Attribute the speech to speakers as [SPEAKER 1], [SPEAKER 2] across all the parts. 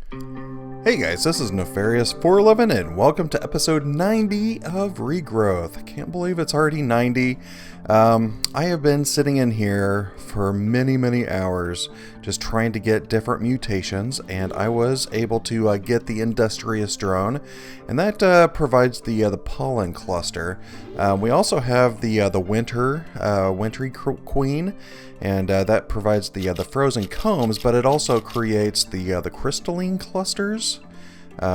[SPEAKER 1] Hey guys, this is Nefarious411 and welcome to episode 90 of Regrowth. I can't believe it's already 90. I have been sitting in here for many hours just trying to get different mutations, and I was able to get the Industrious drone, and that provides the pollen cluster. We also have the Wintry Queen, and that provides the frozen combs, but it also creates the crystalline clusters,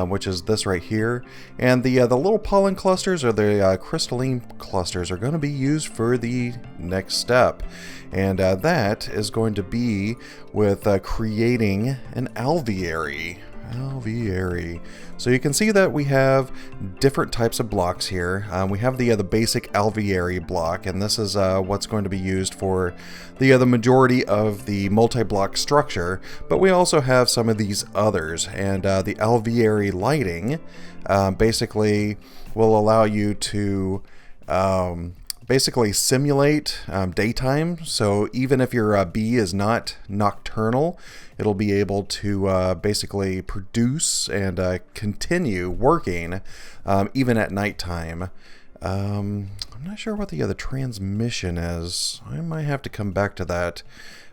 [SPEAKER 1] which is this right here. And the little pollen clusters, or the crystalline clusters, are going to be used for the next step, and that is going to be with creating an Alveary. So you can see that we have different types of blocks here. We have the basic Alveary block, and this is what's going to be used for the majority of the multi-block structure. But we also have some of these others, and the Alveary lighting basically will allow you to basically simulate daytime. So even if your bee is not nocturnal, it'll be able to basically produce and continue working even at nighttime. I'm not sure what the other transmission is. I might have to come back to that.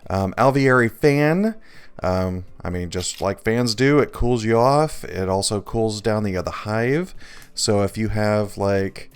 [SPEAKER 1] Alveary fan. I mean, just like fans do, it cools you off. It also cools down the hive. So if you have like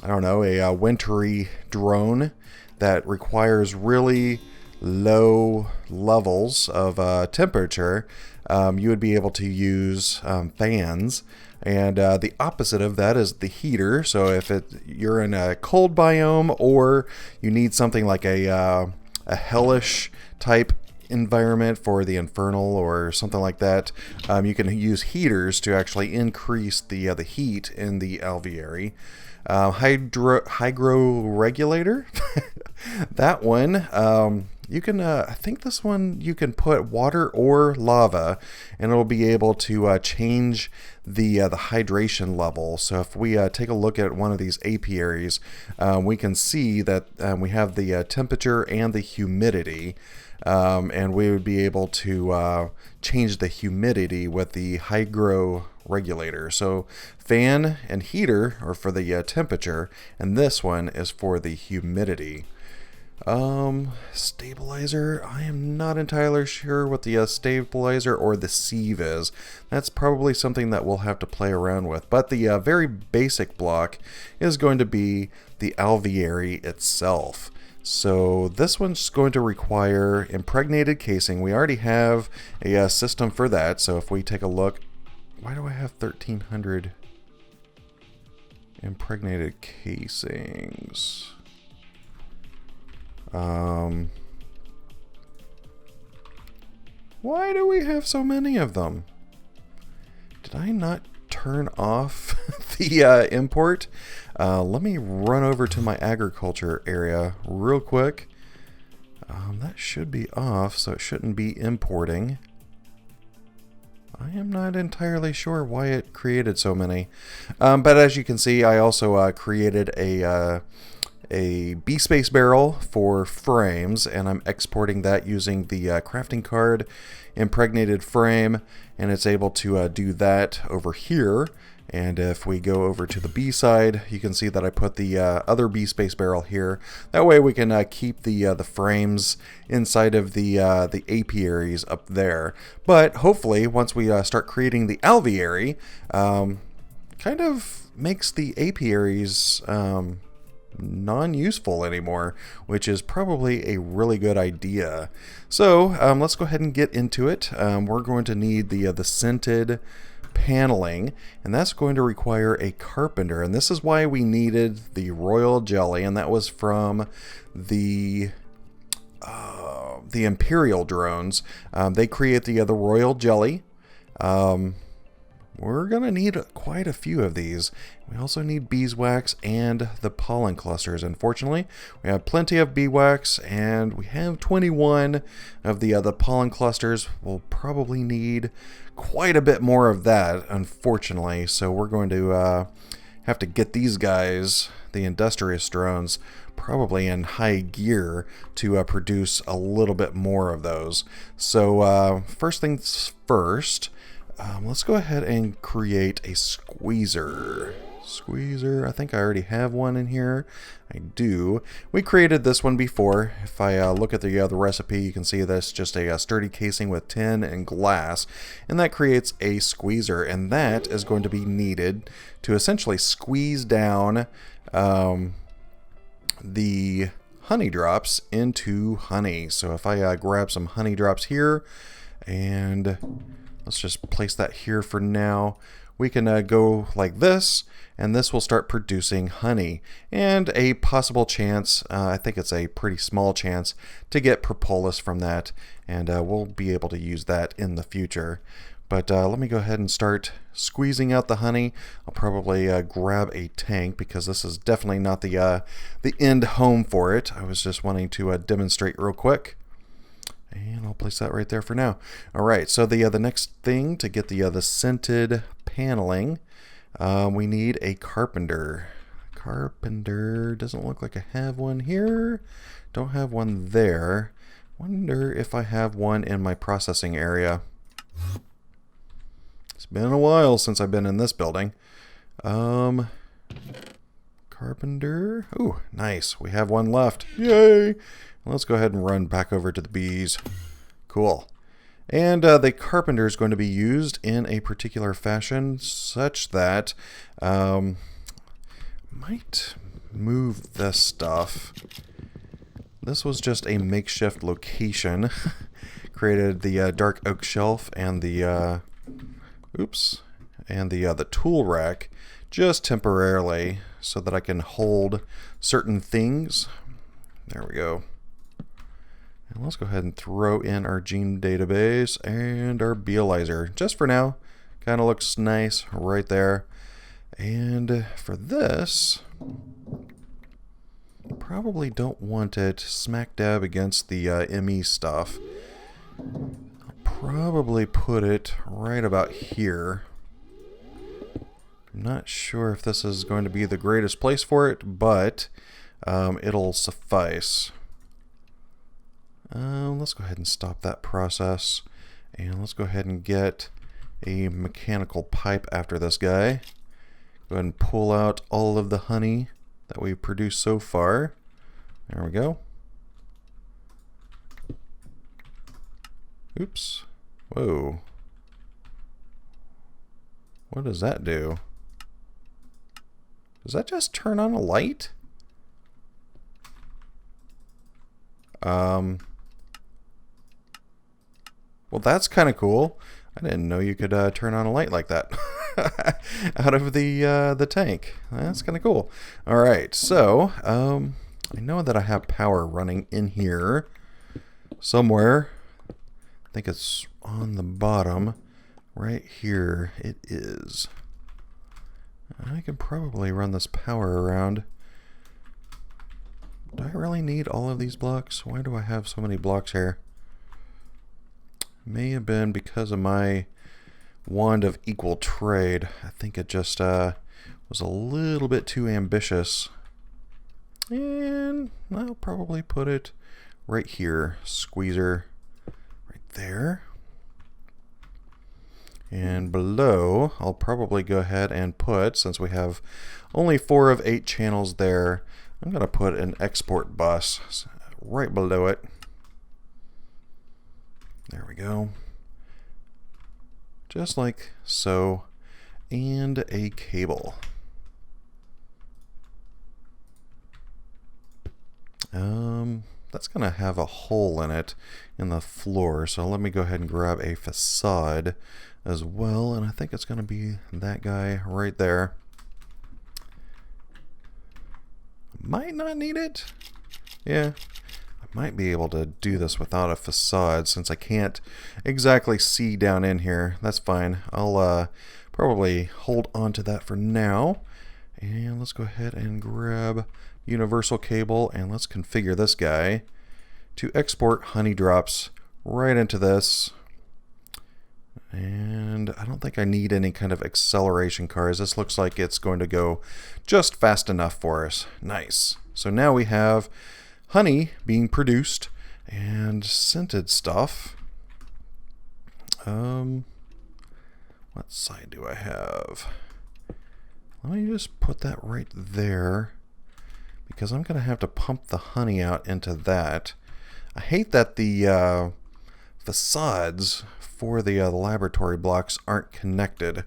[SPEAKER 1] I don't know, a wintry drone that requires really low levels of temperature, you would be able to use fans. And the opposite of that is the heater. So if you're in a cold biome, or you need something like a hellish type environment for the infernal or something like that, you can use heaters to actually increase the heat in the Alveary. Hydro regulator. That one, you can I think this one you can put water or lava, and it'll be able to change the hydration level. So if we take a look at one of these apiaries, we can see that we have the temperature and the humidity, and we would be able to change the humidity with the hydro regulator. So fan and heater are for the temperature, and this one is for the humidity. Stabilizer, I am not entirely sure what the stabilizer or the sieve is. That's probably something that we'll have to play around with, but the very basic block is going to be the Alveary itself. So this one's going to require impregnated casing. We already have a system for that. So if we take a look, why do I have 1,300 impregnated casings? Why do we have so many of them? Did I not turn off the import? Let me run over to my agriculture area real quick. That should be off, so it shouldn't be importing. I am not entirely sure why it created so many. But as you can see, I also created a bee space barrel for frames, and I'm exporting that using the crafting card impregnated frame, and it's able to do that over here. And if we go over to the B side, you can see that I put the other bee space barrel here. That way we can keep the frames inside of the apiaries up there. But hopefully, once we start creating the Alveary, kind of makes the apiaries non-useful anymore, which is probably a really good idea. So let's go ahead and get into it. We're going to need the scented paneling, and that's going to require a carpenter, and this is why we needed the royal jelly, and that was from the imperial drones. They create the royal jelly. We're gonna need quite a few of these. We also need beeswax and the pollen clusters. Unfortunately, we have plenty of beeswax, and we have 21 of the pollen clusters. We'll probably need quite a bit more of that, unfortunately. So we're going to have to get these guys, the Industrious drones, probably in high gear to produce a little bit more of those. So first things first, let's go ahead and create a squeezer. I think I already have one in here. I do. We created this one before. If I look at the recipe, you can see that's just a sturdy casing with tin and glass, and that creates a squeezer, and that is going to be needed to essentially squeeze down the honey drops into honey. So if I grab some honey drops here, and let's just place that here for now, we can go like this, and this will start producing honey. And a possible chance, I think it's a pretty small chance, to get propolis from that, and we'll be able to use that in the future. But let me go ahead and start squeezing out the honey. I'll probably grab a tank, because this is definitely not the end home for it. I was just wanting to demonstrate real quick. And I'll place that right there for now. Alright, so the next thing to get the scented paneling, we need a carpenter. Carpenter, doesn't look like I have one here. Don't have one there. Wonder if I have one in my processing area. It's been a while since I've been in this building. Carpenter. Ooh, nice. We have one left. Yay! Let's go ahead and run back over to the bees. Cool. And the carpenter is going to be used in a particular fashion such that might move this stuff. This was just a makeshift location. Created the dark oak shelf and the the tool rack just temporarily so that I can hold certain things. There we go. And let's go ahead and throw in our gene database and our Bealyzer just for now. Kind of looks nice right there. And for this, probably don't want it smack dab against the ME stuff. I'll probably put it right about here. I'm not sure if this is going to be the greatest place for it, but it'll suffice. Let's go ahead and stop that process, and let's go ahead and get a mechanical pipe after this guy. Go ahead and pull out all of the honey that we've produced so far. There we go. Oops. Whoa. What does that do? Does that just turn on a light? Well, that's kind of cool. I didn't know you could turn on a light like that out of the tank. That's kind of cool. All right, so I know that I have power running in here somewhere. I think it's on the bottom right here. It is. I can probably run this power around. Do I really need all of these blocks? Why do I have so many blocks here? May have been because of my wand of equal trade. I think it just was a little bit too ambitious. And I'll probably put it right here. Squeezer right there. And below, I'll probably go ahead and put, since we have only 4 of 8 channels there, I'm going to put an export bus right below it. There we go. Just like so. And a cable. That's going to have a hole in it in the floor. So let me go ahead and grab a facade as well. And I think it's going to be that guy right there. Might not need it. Yeah. Might be able to do this without a facade since I can't exactly see down in here. That's fine. I'll probably hold on to that for now. And let's go ahead and grab universal cable, and let's configure this guy to export honey drops right into this. And I don't think I need any kind of acceleration cars. This looks like it's going to go just fast enough for us. Nice. So now we have honey being produced and scented stuff. What side do I have? Let me just put that right there, because I'm going to have to pump the honey out into that. I hate that the facades for the laboratory blocks aren't connected.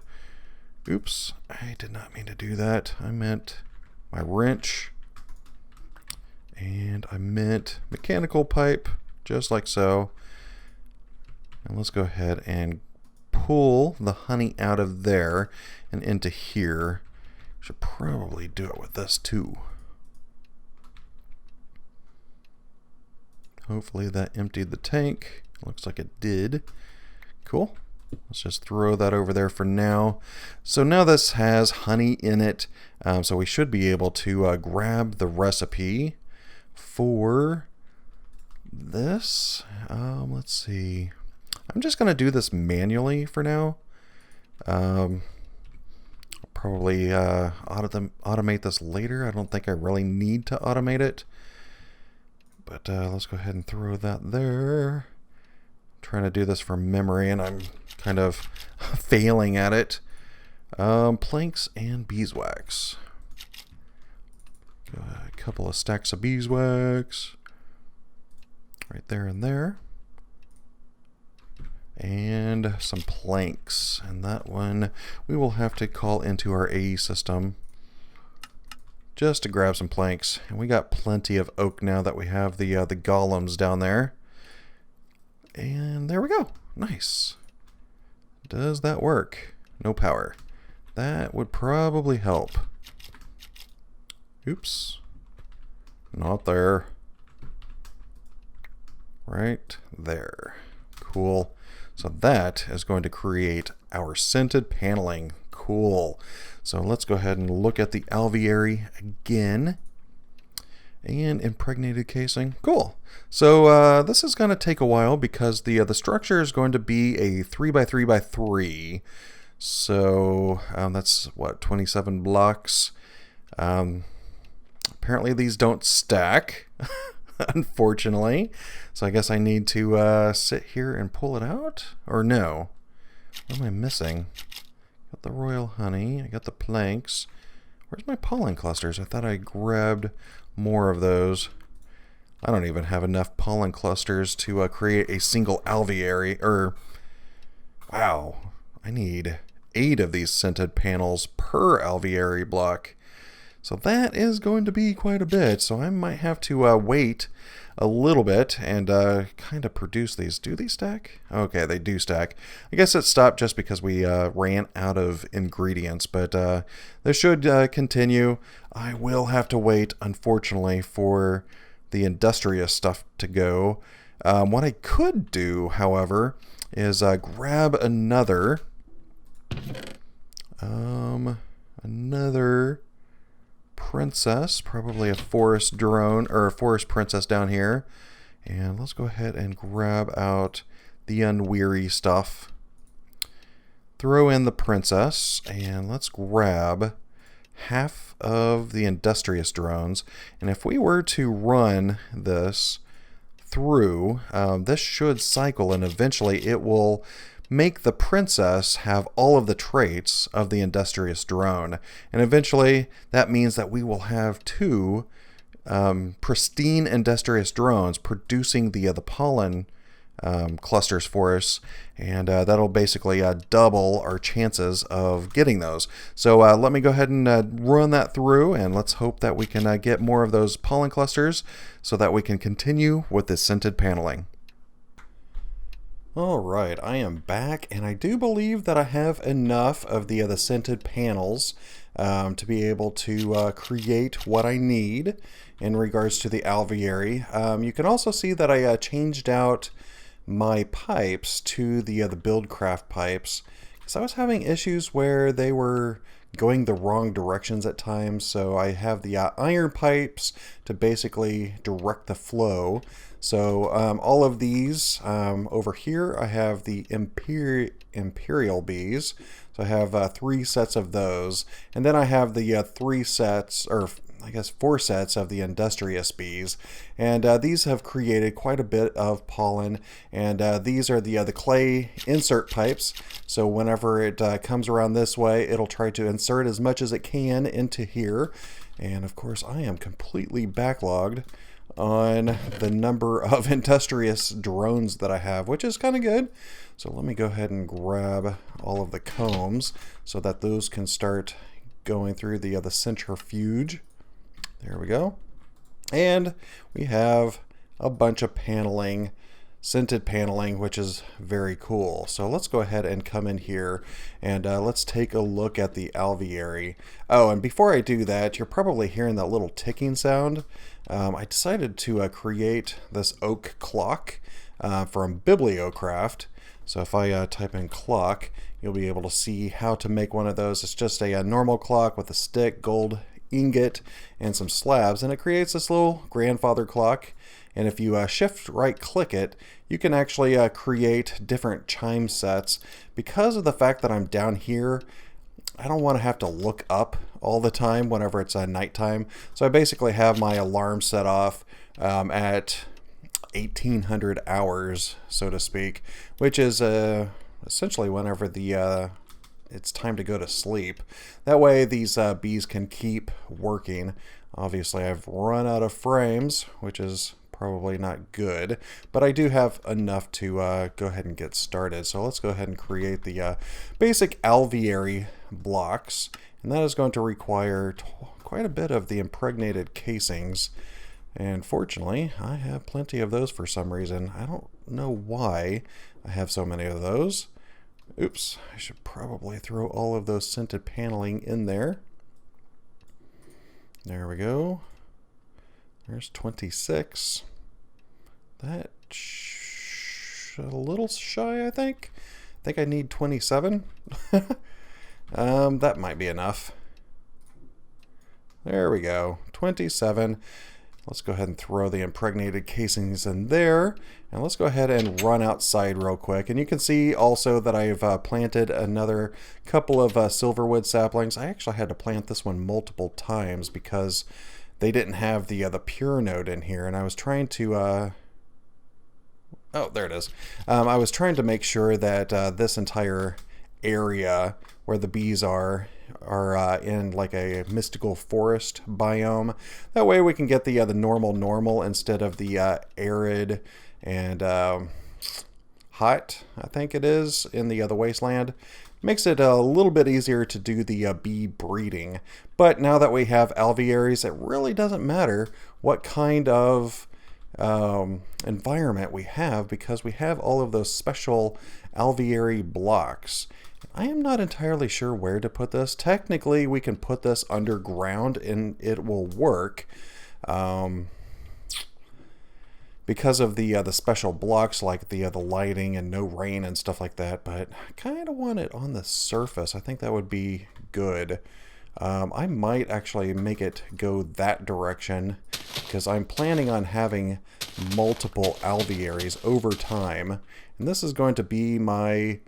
[SPEAKER 1] Oops, I did not mean to do that. I meant my wrench, and I meant mechanical pipe, just like so. And let's go ahead and pull the honey out of there and into here. Should probably do it with this too. Hopefully that emptied the tank. Looks like it did. Cool. Let's just throw that over there for now. So now this has honey in it. So we should be able to grab the recipe for this. Let's see. I'm just going to do this manually for now. I'll probably automate this later. I don't think I really need to automate it. But let's go ahead and throw that there. I'm trying to do this from memory, and I'm kind of failing at it. Planks and beeswax. A couple of stacks of beeswax. Right there and there. And some planks. And that one we will have to call into our AE system just to grab some planks. And we got plenty of oak now that we have the golems down there. And there we go. Nice. Does that work? No power. That would probably help. Oops. Not there. Right there. Cool. So that is going to create our scented paneling. Cool. So let's go ahead and look at the Alveary again. And impregnated casing. Cool. So this is going to take a while because the structure is going to be a 3x3x3. So that's what, 27 blocks. Apparently these don't stack, unfortunately. So I guess I need to sit here and pull it out, or no? What am I missing? Got the royal honey. I got the planks. Where's my pollen clusters? I thought I grabbed more of those. I don't even have enough pollen clusters to create a single alveary. Wow, I need 8 of these scented panels per alveary block. So that is going to be quite a bit. So I might have to wait a little bit and kind of produce these. Do these stack? Okay, they do stack. I guess it stopped just because we ran out of ingredients, but this should continue. I will have to wait, unfortunately, for the industrious stuff to go. What I could do, however, is grab another princess, probably a forest drone or a forest princess down here, and let's go ahead and grab out the unweary stuff, throw in the princess, and let's grab half of the industrious drones. And if we were to run this through, this should cycle, and eventually it will make the princess have all of the traits of the industrious drone. And eventually that means that we will have 2 pristine industrious drones producing the pollen clusters for us, and that'll basically double our chances of getting those. So let me go ahead and run that through, and let's hope that we can get more of those pollen clusters so that we can continue with this scented paneling. Alright, I am back, and I do believe that I have enough of the scented panels to be able to create what I need in regards to the alveary. You can also see that I changed out my pipes to the Buildcraft pipes, because I was having issues where they were going the wrong directions at times. So I have the iron pipes to basically direct the flow. So all of these over here, I have the Imperial bees. So I have 3 sets of those. And then I have the 3 sets, or I guess 4 sets of the industrious bees, and these have created quite a bit of pollen. And these are the clay insert pipes. So whenever it comes around this way, it'll try to insert as much as it can into here. And of course, I am completely backlogged on the number of industrious drones that I have, which is kind of good. So let me go ahead and grab all of the combs so that those can start going through the centrifuge. There we go. And we have a bunch of paneling, scented paneling, which is very cool. So let's go ahead and come in here and let's take a look at the Alveary. Oh, and before I do that, you're probably hearing that little ticking sound. I decided to create this oak clock from Bibliocraft. So if I type in clock, you'll be able to see how to make one of those. It's just a normal clock with a stick, gold ingot, and some slabs, and it creates this little grandfather clock. And if you shift right click it, you can actually create different chime sets. Because of the fact that I'm down here, I don't want to have to look up all the time whenever it's nighttime. So I basically have my alarm set off at 1800 hours, so to speak, which is essentially whenever it's time to go to sleep. That way these bees can keep working. Obviously I've run out of frames, which is probably not good, but I do have enough to go ahead and get started. So let's go ahead and create the basic Alveary blocks, and that is going to require quite a bit of the impregnated casings. And fortunately, I have plenty of those for some reason. I don't know why I have so many of those. Oops, I should probably throw all of those scented paneling in there. There we go. There's 26. That's a little shy, I think. I think I need 27. That might be enough. There we go, 27. Let's go ahead and throw the impregnated casings in there. And let's go ahead and run outside real quick. And you can see also that I've planted another couple of silverwood saplings. I actually had to plant this one multiple times because they didn't have the pure node in here. And I was trying to... oh, there it is. I was trying to make sure that this entire area where the bees are in like a mystical forest biome. That way we can get the normal instead of the arid and hot, I think it is, in the wasteland. Makes it a little bit easier to do the bee breeding. But now that we have alvearies, it really doesn't matter what kind of environment we have, because we have all of those special alveary blocks. I am not entirely sure where to put this. Technically, we can put this underground and it will work because of the special blocks, like the lighting and no rain and stuff like that. But I kind of want it on the surface. I think that would be good. I might actually make it go that direction because I'm planning on having multiple alvearies over time. And this is going to be my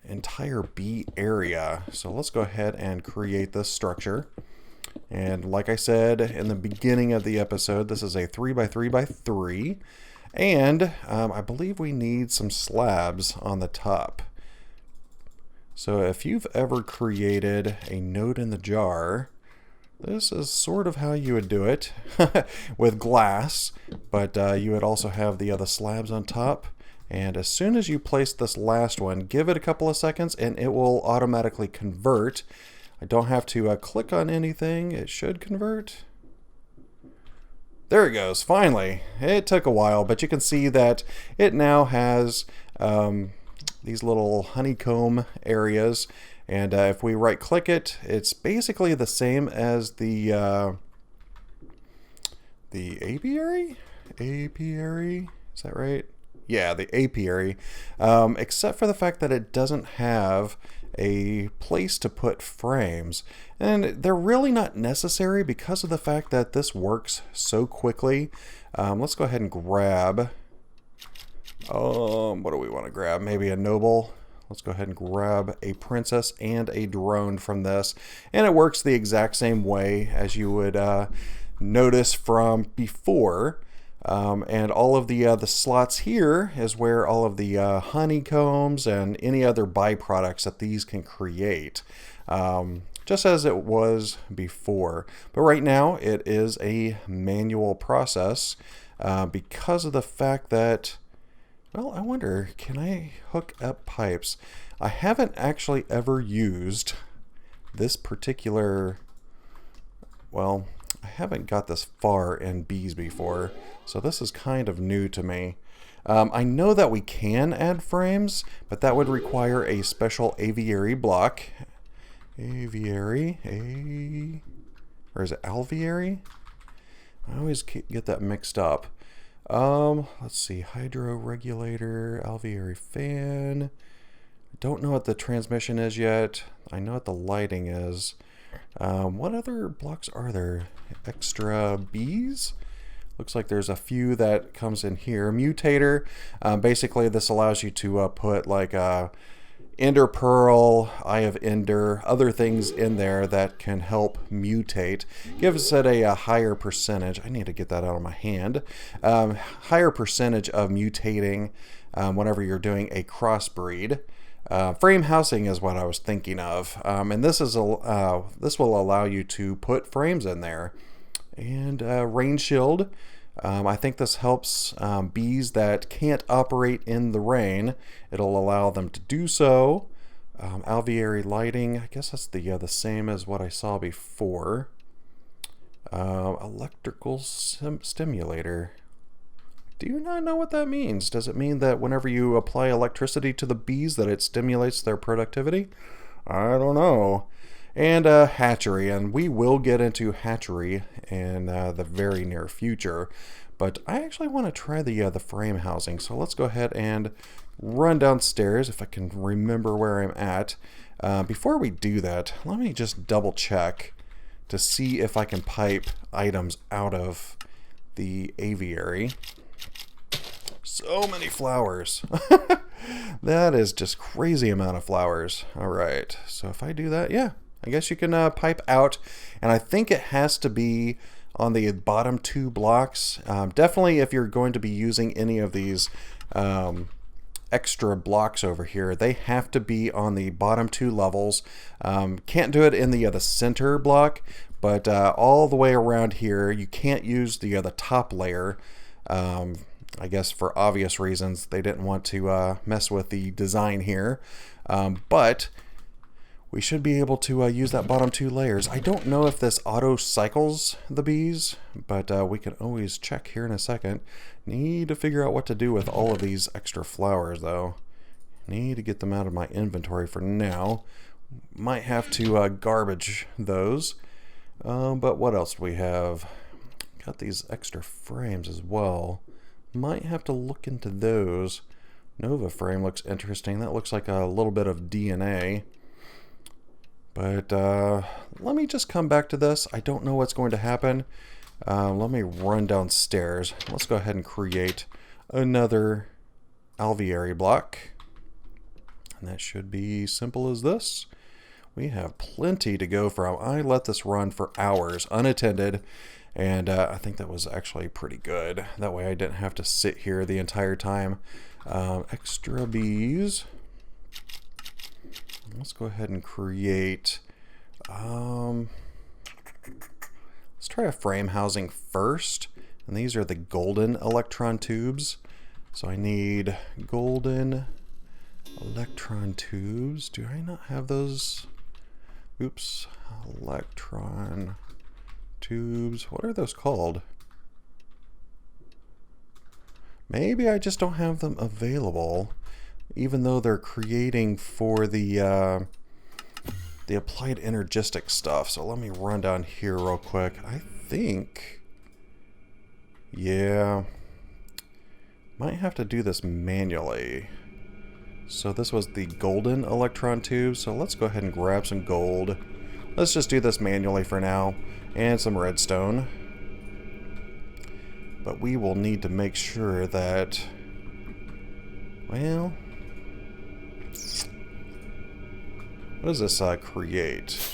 [SPEAKER 1] entire bee area. So let's go ahead and create this structure. And like I said in the beginning of the episode, this is a 3x3x3. And I believe we need some slabs on the top. So if you've ever created a node in the jar, this is sort of how you would do it with glass, but you would also have the other slabs on top. And as soon as you place this last one, give it a couple of seconds and it will automatically convert. I don't have to click on anything. It should convert. There it goes, finally. It took a while, but you can see that it now has these little honeycomb areas. And if we right click it, it's basically the same as the apiary? Apiary? Is that right? Yeah, the apiary, except for the fact that it doesn't have a place to put frames. And they're really not necessary because of the fact that this works so quickly. Let's go ahead and grab, what do we want to grab? Maybe a noble. Let's go ahead and grab a princess and a drone from this. And it works the exact same way as you would notice from before. And all of the slots here is where all of the honeycombs and any other byproducts that these can create, just as it was before. But right now it is a manual process because of the fact that, well, I wonder, can I hook up pipes? I haven't actually ever used this particular, well, I haven't got this far in bees before, so this is kind of new to me. I know that we can add frames, but that would require a special aviary block. Aviary, or is it alveary? I always get that mixed up. Let's see, hydro regulator, alveary fan. I don't know what the transmission is yet. I know what the lighting is. What other blocks are there? Extra bees? Looks like there's a few that comes in here. Mutator. Basically, this allows you to put like a Ender Pearl, Eye of Ender, other things in there that can help mutate. Gives it a higher percentage. I need to get that out of my hand. Higher percentage of mutating whenever you're doing a crossbreed. Frame housing is what I was thinking of, and this will allow you to put frames in there. And rain shield. I think this helps bees that can't operate in the rain. It'll allow them to do so. Alveary lighting. I guess that's the same as what I saw before. Electrical stimulator. Do not know what that means. Does it mean that whenever you apply electricity to the bees that it stimulates their productivity? I don't know. And hatchery, and we will get into hatchery in the very near future. But I actually want to try the frame housing, so let's go ahead and run downstairs if I can remember where I'm at. Before we do that, let me just double check to see if I can pipe items out of the aviary. So many flowers. That is just crazy amount of flowers. All right, so if I do that, yeah, I guess you can pipe out, and I think it has to be on the bottom two blocks. Definitely if you're going to be using any of these extra blocks over here, they have to be on the bottom two levels. Can't do it in the center block, but all the way around here, you can't use the top layer. I guess for obvious reasons, they didn't want to mess with the design here, but we should be able to use that bottom two layers. I don't know if this auto cycles the bees, but we can always check here in a second. Need to figure out what to do with all of these extra flowers though. Need to get them out of my inventory for now. Might have to garbage those. But what else do we have? Got these extra frames as well. Might have to look into those. Nova frame looks interesting. That looks like a little bit of DNA. But let me just come back to this. I don't know what's going to happen. Let me run downstairs. Let's go ahead and create another alveary block. And that should be simple as this. We have plenty to go from. I let this run for hours unattended, and I think that was actually pretty good. That way I didn't have to sit here the entire time. Extra bees. Let's go ahead and create, let's try a frame housing first. And these are the golden electron tubes. So I need golden electron tubes. Do I not have those? Oops, electron tubes. What are those called? Maybe I just don't have them available, even though they're creating for the applied energistic stuff. So let me run down here real quick. I think, yeah, Might have to do this manually. So this was the golden electron tube, so let's go ahead and grab some gold. Let's just do this manually for now, and some redstone. But we will need to make sure that, well, what does this create?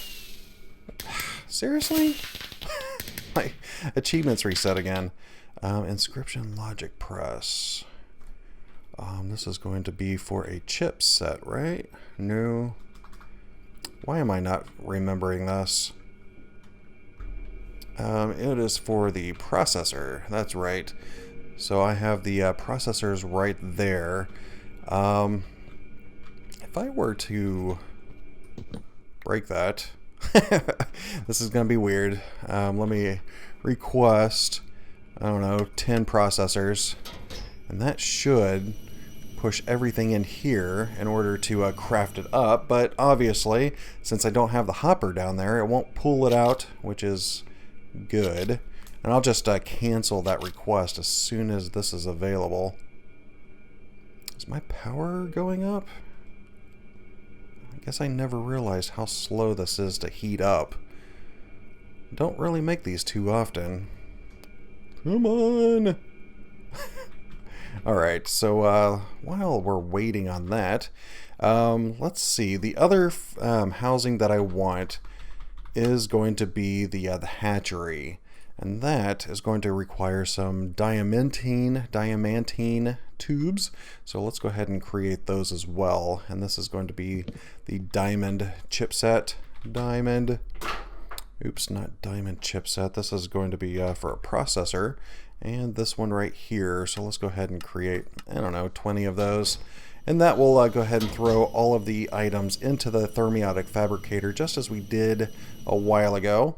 [SPEAKER 1] Seriously? My achievements reset again. Inscription logic press. This is going to be for a chipset, right? No. Why am I not remembering this? It is for the processor. That's right. So I have the processors right there. If I were to break that, this is going to be weird. Let me request, I don't know, 10 processors. And that should push everything in here in order to craft it up. But obviously, since I don't have the hopper down there, it won't pull it out, which is good. And I'll just cancel that request as soon as this is available. Is my power going up? I guess I never realized how slow this is to heat up. Don't really make these too often. Come on! Alright, so while we're waiting on that, let's see. The other housing that I want is going to be the hatchery. And that is going to require some diamantine tubes. So let's go ahead and create those as well. And this is going to be the diamond chipset. Oops, not diamond chipset. This is going to be for a processor. And this one right here. So let's go ahead and create, I don't know, 20 of those. And that will go ahead and throw all of the items into the thermiotic fabricator, just as we did a while ago.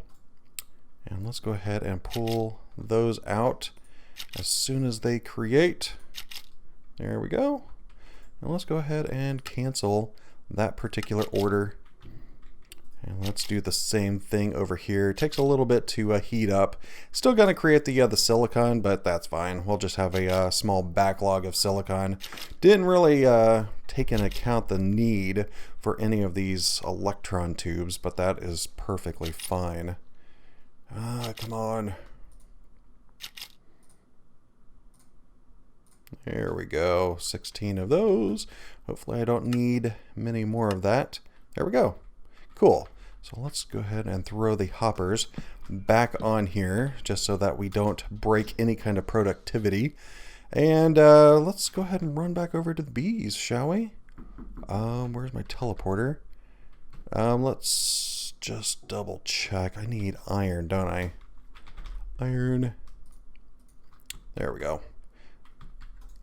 [SPEAKER 1] And let's go ahead and pull those out as soon as they create. There we go. And let's go ahead and cancel that particular order. And let's do the same thing over here. It takes a little bit to heat up. Still going to create the silicon, but that's fine. We'll just have a small backlog of silicon. Didn't really take into account the need for any of these electron tubes, but that is perfectly fine. Come on. There we go. 16 of those. Hopefully I don't need many more of that. There we go. Cool. So let's go ahead and throw the hoppers back on here just so that we don't break any kind of productivity. And let's go ahead and run back over to the bees, shall we? Where's my teleporter? Let's just double check. I need iron, don't I? Iron. There we go.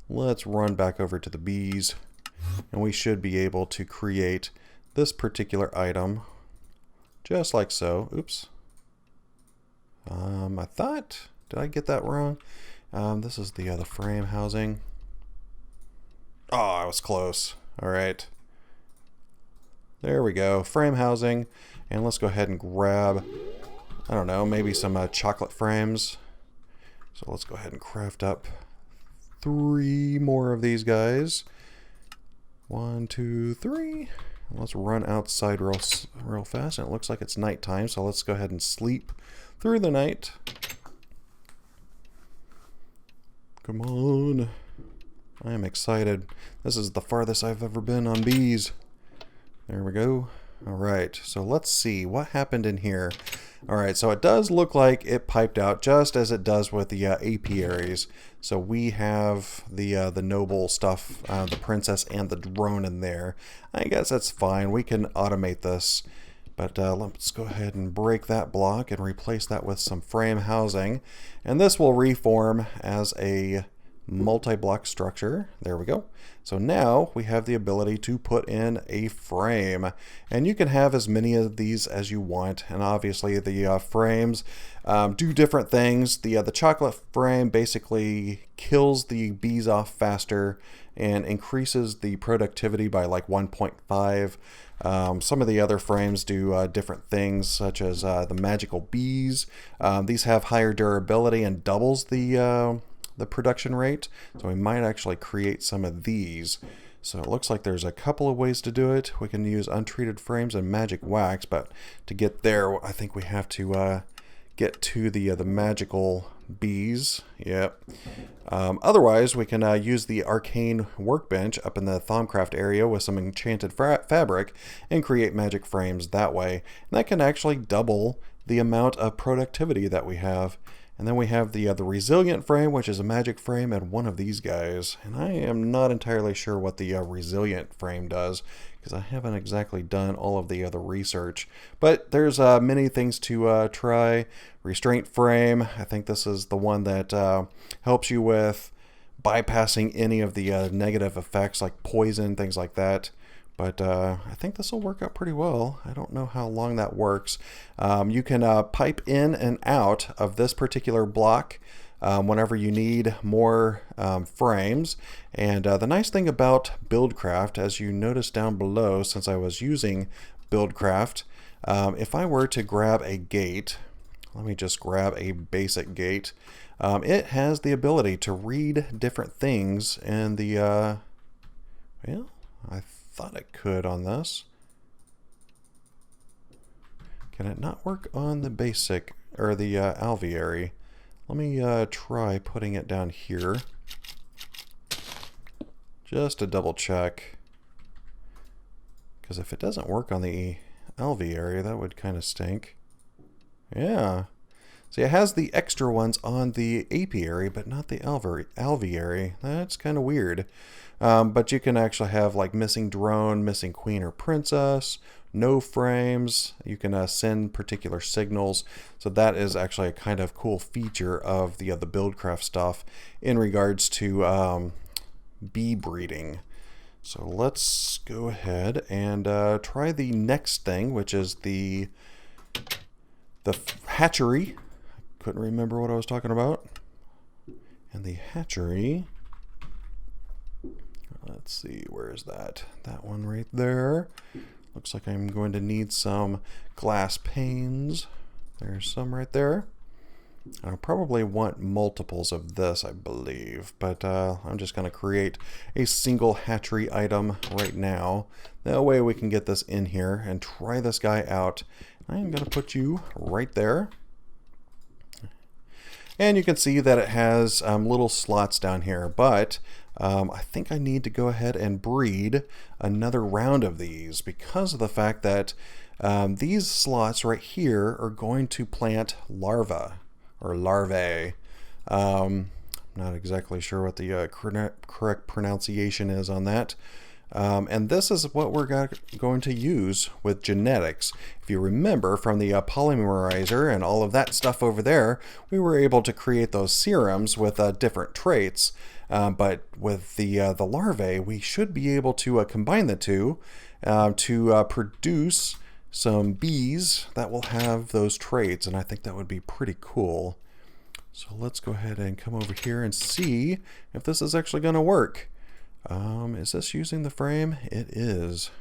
[SPEAKER 1] Let's run back over to the bees. And we should be able to create this particular item. Just like so. Oops. I thought, did I get that wrong? This is the frame housing. Oh, I was close. All right. There we go. Frame housing. And let's go ahead and grab, I don't know, maybe some chocolate frames. So let's go ahead and craft up 3 more of these guys. 1, 2, 3. Let's run outside real fast. And it looks like it's nighttime, so let's go ahead and sleep through the night. Come on. I am excited. This is the farthest I've ever been on bees. There we go. Alright, so let's see what happened in here. Alright, so it does look like it piped out just as it does with the apiaries. So we have the noble stuff, the princess and the drone in there. I guess that's fine. We can automate this. But let's go ahead and break that block and replace that with some frame housing. And this will reform as a multi-block structure. There we go. So now we have the ability to put in a frame, and you can have as many of these as you want. And obviously the frames do different things. The chocolate frame basically kills the bees off faster and increases the productivity by like 1.5. Some of the other frames do different things, such as the magical bees. These have higher durability and doubles the the production rate. So we might actually create some of these. So it looks like there's a couple of ways to do it. We can use untreated frames and magic wax, but to get there, I think we have to get to the magical bees. Yep. Otherwise, we can use the arcane workbench up in the Thaumcraft area with some enchanted fabric and create magic frames that way. And that can actually double the amount of productivity that we have. And then we have the resilient frame, which is a magic frame, and one of these guys. And I am not entirely sure what the resilient frame does, because I haven't exactly done all of the other research. But there's many things to try. Restraint frame, I think this is the one that helps you with bypassing any of the negative effects like poison, things like that. But I think this will work out pretty well. I don't know how long that works. You can pipe in and out of this particular block whenever you need more frames. And the nice thing about Buildcraft, as you notice down below, since I was using Buildcraft, if I were to grab a gate, let me just grab a basic gate. It has the ability to read different things in the, well, I thought it could on this. Can it not work on the basic, or the Alveary? Let me try putting it down here. Just to double check. Because if it doesn't work on the Alveary, that would kind of stink. Yeah. See, it has the extra ones on the apiary, but not the alveary. That's kind of weird. But you can actually have like missing drone, missing queen or princess, no frames. You can send particular signals. So that is actually a kind of cool feature of the Buildcraft stuff in regards to bee breeding. So let's go ahead and try the next thing, which is the hatchery. Couldn't remember what I was talking about. And the hatchery, let's see, where is that? That one right there. Looks like I'm going to need some glass panes. There's some right there. I'll probably want multiples of this, I believe, but I'm just going to create a single hatchery item right now. That way we can get this in here and try this guy out. I'm going to put you right there. And you can see that it has little slots down here, but I think I need to go ahead and breed another round of these because of the fact that these slots right here are going to plant larvae. Not exactly sure what the correct pronunciation is on that. And this is what we're going to use with genetics. If you remember from the polymerizer and all of that stuff over there, we were able to create those serums with different traits. But with the larvae, we should be able to combine the two to produce some bees that will have those traits. And I think that would be pretty cool. So let's go ahead and come over here and see if this is actually going to work. Is this using the frame? It is.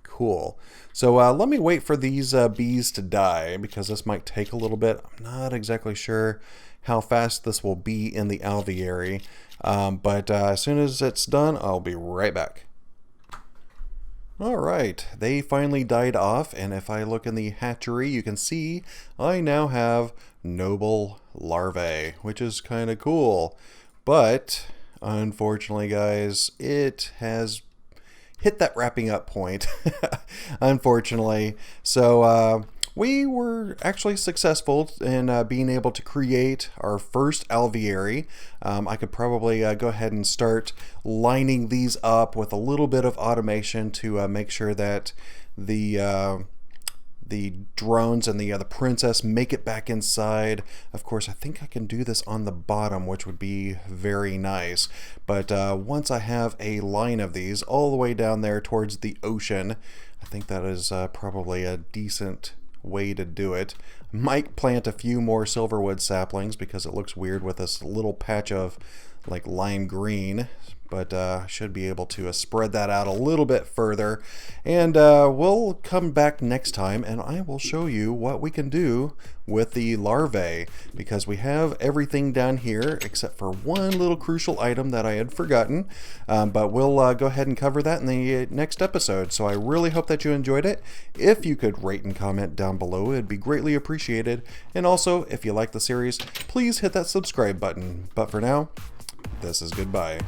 [SPEAKER 1] Cool. So let me wait for these bees to die because this might take a little bit. I'm not exactly sure how fast this will be in the alveary. But as soon as it's done, I'll be right back. Alright, they finally died off, and if I look in the hatchery, you can see I now have noble larvae, which is kind of cool. But unfortunately, guys, it has hit that wrapping up point, unfortunately. So we were actually successful in being able to create our first alveary. I could probably go ahead and start lining these up with a little bit of automation to make sure that the drones and the princess make it back inside. Of course, I think I can do this on the bottom, which would be very nice. But once I have a line of these all the way down there towards the ocean, I think that is probably a decent way to do it. Might plant a few more silverwood saplings because it looks weird with this little patch of like lime green, but should be able to spread that out a little bit further. And we'll come back next time and I will show you what we can do with the larvae, because we have everything down here except for one little crucial item that I had forgotten. But we'll go ahead and cover that in the next episode. So I really hope that you enjoyed it. If you could rate and comment down below, it'd be greatly appreciated. And also, if you like the series, please hit that subscribe button. But for now, this is goodbye.